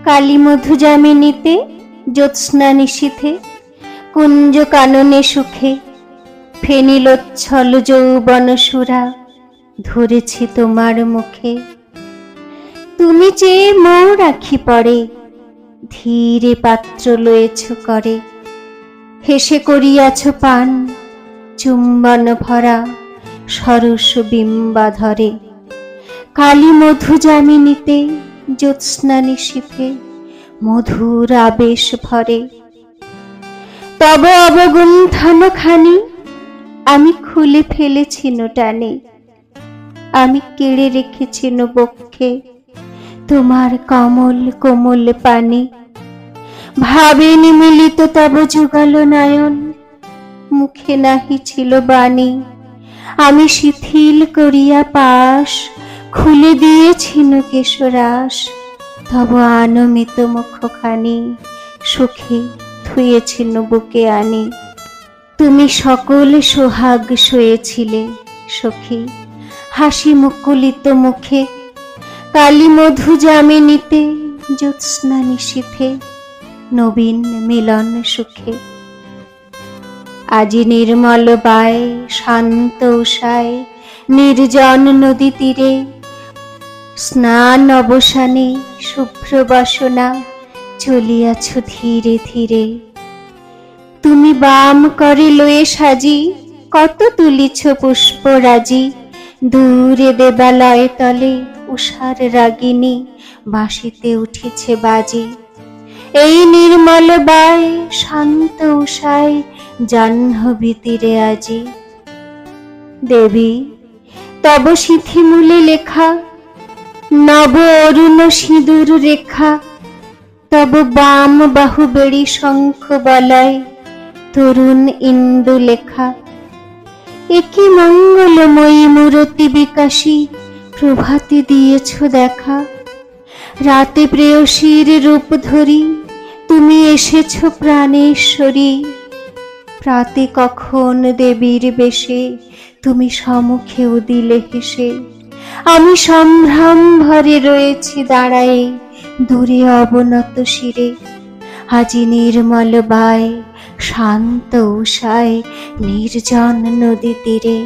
কালী মধু যামিনীতে জ্যোৎস্না নিশীথে কুঞ্জ কাননে সুখে ফেনিলোচ্ছল যৌবন সুরা ধরেছি তোমার মুখে। তুমি চেয়ে মৌ রাখি পড়ে ধীরে পাত্র লয়েছ করে, হেসে করিয়াছ পান চুম্বন ভরা সরস বিম্বাধরে। কালী মধু যামিনীতে জ্যোৎস্না নিশীথে মধুর আবেশ ভরে। তব অবগুণ্ঠন খানি আমি খুলে ফেলেছিন টানে, আমি কেড়ে রেখেছিন বক্ষে তোমার কমল কোমল পানে। ভাবে নিমিলিত তব যুগল নয়ন, মুখে নাহি ছিল বাণী, আমি শিথিল করিয়া পাশ খুলে দিয়েছিন কেশরাশ। তব আনমিত মুখখানি সুখে থুয়েছিন বুকে আনি। তুমি সকল সোহাগ শোয়েছিলে সখী হাসি মুকুলিত মুখে। কালী মধু যামিনীতে জ্যোৎস্না নিশীথে নবীন মিলন সুখে। আজি নির্মল বায় শান্ত উষায় নির্জন নদী তীরে, স্নান অবসানে শুভ্র বাসনা চলিয়াছ ধীরে ধীরে। তুমি বাম করে লয়ে সাজি কত তুলিছ পুষ্পরাজি, দূরে দেবালয় তলে উষার রাগিনী বাঁশিতে উঠিছে বাজি। এই নির্মল বায় শান্ত উষায় জাহ্নবী তীরে আজি। দেবী তব সিঁথিমূলে লেখা নব অরুণ সিঁদুর রেখা, তব বাম বাহু বেড়ি শঙ্খ বলয় তরুণ ইন্দু লেখা। একি মঙ্গলময়ী মূরতি বিকাশী প্রভাতে দিয়েছ দেখা। রাতে প্রেয়সীর রূপ ধরি তুমি এসেছ প্রাণেশ্বরী। প্রাতে কখন দেবীর বেশে তুমি সম্মুখেও দিলে হেসে। আমি সম্ভ্রম ভরে রয়েছি দাঁড়ায়ে দূরে অবনত শিরে। আজি নির্মল বায় শান্ত উষায় নির্জন নদী তীরে।